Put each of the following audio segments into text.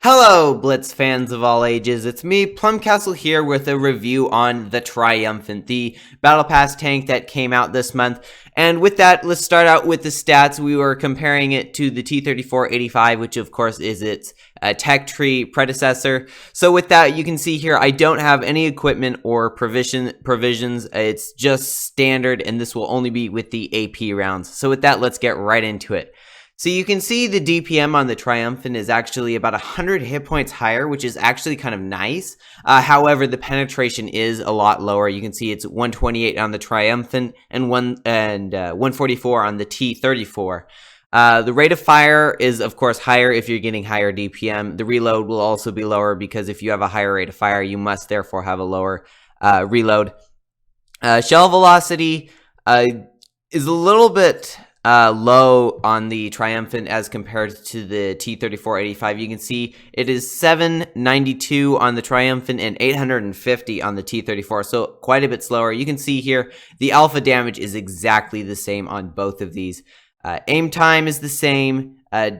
Hello, Blitz fans of all ages. It's me, PlumCastle, here with a review on the Triumphant, the Battle Pass tank that came out this month. And with that, let's start out with the stats. We were comparing it to the T-3485, which of course is its tech tree predecessor. So with that, you can see here, I don't have any equipment or provisions. It's just standard, and this will only be with the AP rounds. So with that, let's get right into it. So you can see the DPM on the Triumphant is actually about 100 hit points higher, which is actually kind of nice. However, the penetration is a lot lower. You can see it's 128 on the Triumphant and 144 on the T-34. The rate of fire is, of course, higher if you're getting higher DPM. The reload will also be lower because if you have a higher rate of fire, you must therefore have a lower reload. Shell velocity is a little bit low on the Triumphant as compared to the T-3485. You can see it is 792 on the Triumphant and 850 on the T-34, so quite a bit slower. You can see here the alpha damage is exactly the same on both of these. Aim time is the same.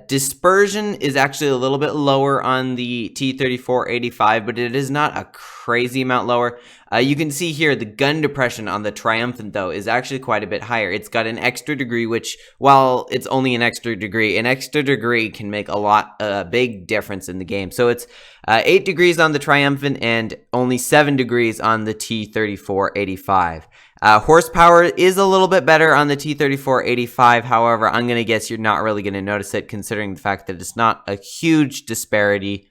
Dispersion is actually a little bit lower on the T-3485, but it is not a crazy amount lower. You can see here the gun depression on the Triumphant, though, is actually quite a bit higher. It's got an extra degree, which, while it's only an extra degree can make a big difference in the game. So it's 8 degrees on the Triumphant and only 7 degrees on the T-3485. Horsepower is a little bit better on the T-3485. However, I'm going to guess you're not really going to notice it considering the fact that it's not a huge disparity.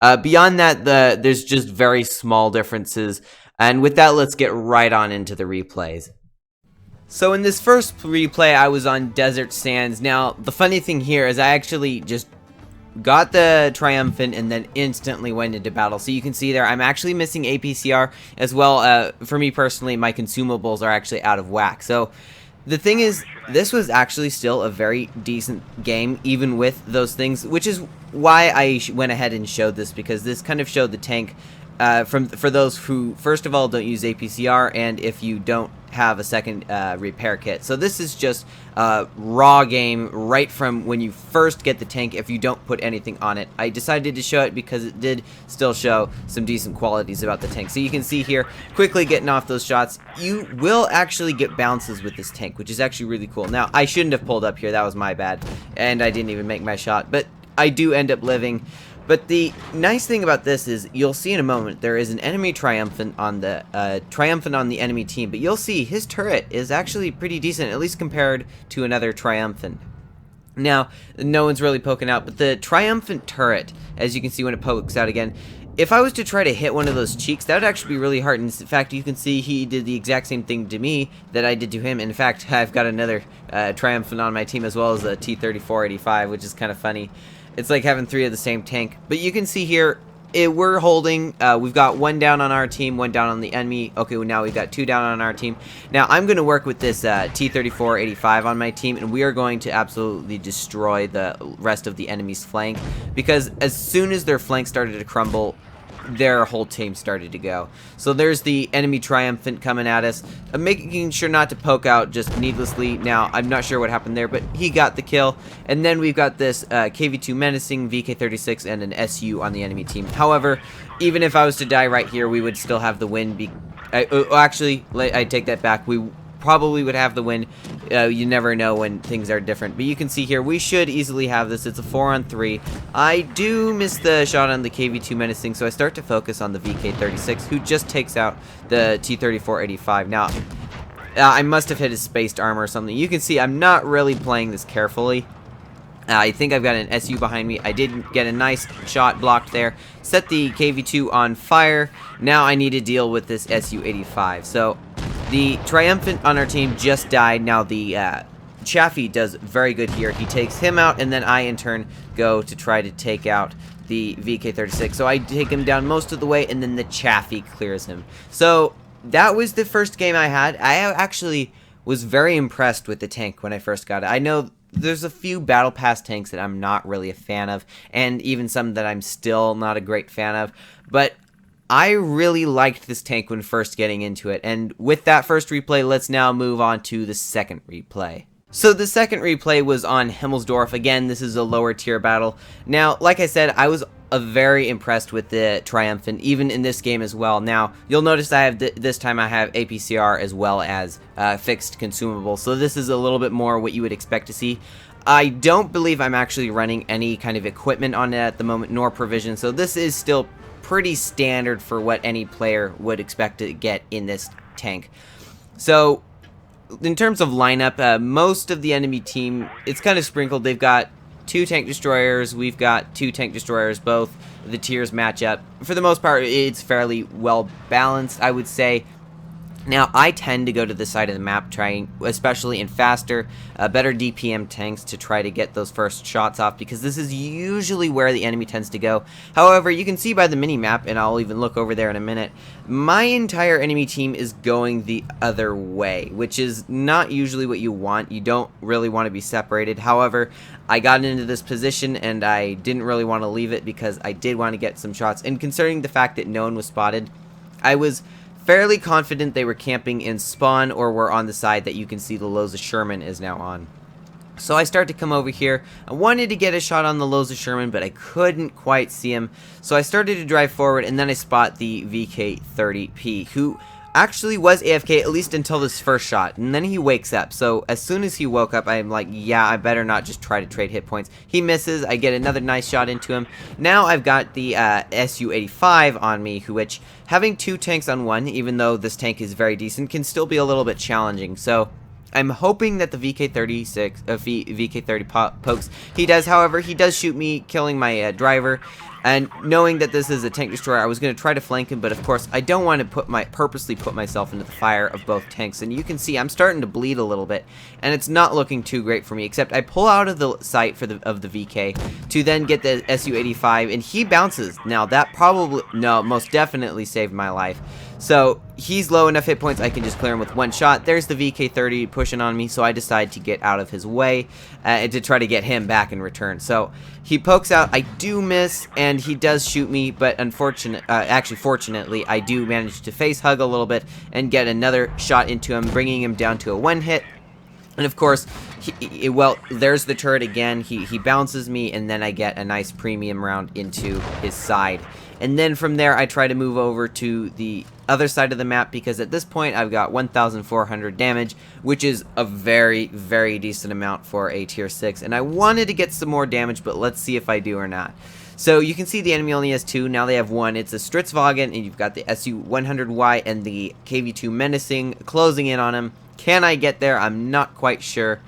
Beyond that, there's just very small differences. And with that, let's get right on into the replays. So in this first replay, I was on Desert Sands. Now, the funny thing here is I actually just got the Triumphant and then instantly went into battle. So you can see there, I'm actually missing APCR as well. For me personally, my consumables are actually out of whack. So the thing is, this was actually still a very decent game, even with those things, which is why I went ahead and showed this, because this kind of showed the tank for those who, first of all, don't use APCR, and if you don't have a second repair kit. So this is just a raw game right from when you first get the tank if you don't put anything on it. I decided to show it because it did still show some decent qualities about the tank. So you can see here, quickly getting off those shots, you will actually get bounces with this tank, which is actually really cool. Now, I shouldn't have pulled up here, that was my bad, and I didn't even make my shot, but I do end up living. But the nice thing about this is, you'll see in a moment, there is an enemy Triumphant on the enemy team, but you'll see his turret is actually pretty decent, at least compared to another Triumphant. Now, no one's really poking out, but the Triumphant turret, as you can see when it pokes out again, if I was to try to hit one of those cheeks, that would actually be really hard. In fact, you can see he did the exact same thing to me that I did to him. In fact, I've got another Triumphant on my team as well as a T-3485, which is kind of funny. It's like having 3 of the same tank. But you can see here, we're holding. We've got 1 down on our team, 1 down on the enemy. Okay, well, now we've got 2 down on our team. Now, I'm going to work with this T-3485 on my team, and we are going to absolutely destroy the rest of the enemy's flank. Because as soon as their flank started to crumble, their whole team started to go. So there's the enemy Triumphant coming at us. I'm making sure not to poke out just needlessly. Now, I'm not sure what happened there, but he got the kill. And then we've got this KV-2 Menacing, VK-36, and an SU on the enemy team. However, even if I was to die right here, we would still have the win. Actually, I take that back. We probably would have the win. You never know when things are different, but you can see here we should easily have this. It's a 4-on-3. I do miss the shot on the KV-2 Menacing, so I start to focus on the VK-36, who just takes out the T-3485. Now, I must have hit his spaced armor or something. You can see I'm not really playing this carefully. I think I've got an SU behind me. I did get a nice shot blocked there. Set the KV-2 on fire. Now I need to deal with this SU-85. So the Triumphant on our team just died. Now the Chaffee does very good here. He takes him out, and then I in turn go to try to take out the VK-36. So I take him down most of the way, and then the Chaffee clears him. So that was the first game I had. I actually was very impressed with the tank when I first got it. I know there's a few Battle Pass tanks that I'm not really a fan of, and even some that I'm still not a great fan of, but I really liked this tank when first getting into it. And with that first replay, let's now move on to the second replay. So the second replay was on Himmelsdorf. Again, this is a lower tier battle. Now, like I said, I was very impressed with the Triumphant, even in this game as well. Now, you'll notice I have this time I have APCR as well as fixed consumable, so this is a little bit more what you would expect to see. I don't believe I'm actually running any kind of equipment on it at the moment, nor provision, so this is still pretty standard for what any player would expect to get in this tank. So, in terms of lineup, most of the enemy team, it's kind of sprinkled. They've got 2 tank destroyers, we've got 2 tank destroyers, both the tiers match up. For the most part, it's fairly well balanced, I would say. Now, I tend to go to the side of the map, trying, especially in faster, better DPM tanks to try to get those first shots off, because this is usually where the enemy tends to go. However, you can see by the mini-map, and I'll even look over there in a minute, my entire enemy team is going the other way, which is not usually what you want. You don't really want to be separated. However, I got into this position, and I didn't really want to leave it because I did want to get some shots. And considering the fact that no one was spotted, I was fairly confident they were camping in spawn or were on the side that you can see the Loza Sherman is now on. So I start to come over here. I wanted to get a shot on the Loza Sherman, but I couldn't quite see him. So I started to drive forward, and then I spot the VK30P, who actually was AFK, at least until this first shot, and then he wakes up. So as soon as he woke up, I'm like, yeah, I better not just try to trade hit points. He misses. I get another nice shot into him. Now I've got the SU-85 on me, which having 2 tanks on one, even though this tank is very decent, can still be a little bit challenging. So I'm hoping that the VK30 pokes. He does, however, he does shoot me, killing my driver. And knowing that this is a tank destroyer, I was going to try to flank him, but of course I don't want to purposely put myself into the fire of both tanks. And you can see I'm starting to bleed a little bit, and it's not looking too great for me. Except I pull out of the sight of the VK to then get the SU-85, and he bounces. Now that most definitely saved my life. So he's low enough hit points I can just clear him with one shot. There's the VK30 pushing on me, so I decide to get out of his way to try to get him back in return. So he pokes out. I do miss, and he does shoot me, but fortunately, I do manage to face hug a little bit and get another shot into him, bringing him down to a 1 hit. And of course, well, there's the turret again. He bounces me, and then I get a nice premium round into his side. And then from there, I try to move over to the other side of the map, because at this point, I've got 1,400 damage, which is a very, very decent amount for a tier 6. And I wanted to get some more damage, but let's see if I do or not. So you can see the enemy only has 2, now they have 1. It's a Stritzwagen, and you've got the SU-100Y and the KV-2 Menacing closing in on him. Can I get there? I'm not quite sure.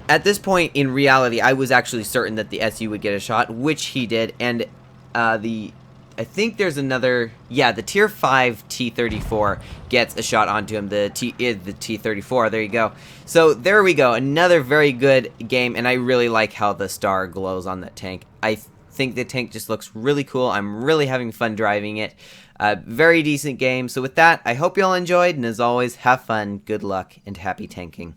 At this point, in reality, I was actually certain that the SU would get a shot, which he did, and I think there's another, yeah, the tier 5 T-34 gets a shot onto him, the T-34, there you go. So there we go, another very good game, and I really like how the star glows on that tank. I think the tank just looks really cool. I'm really having fun driving it. Very decent game. So with that, I hope you all enjoyed, and as always, have fun, good luck, and happy tanking.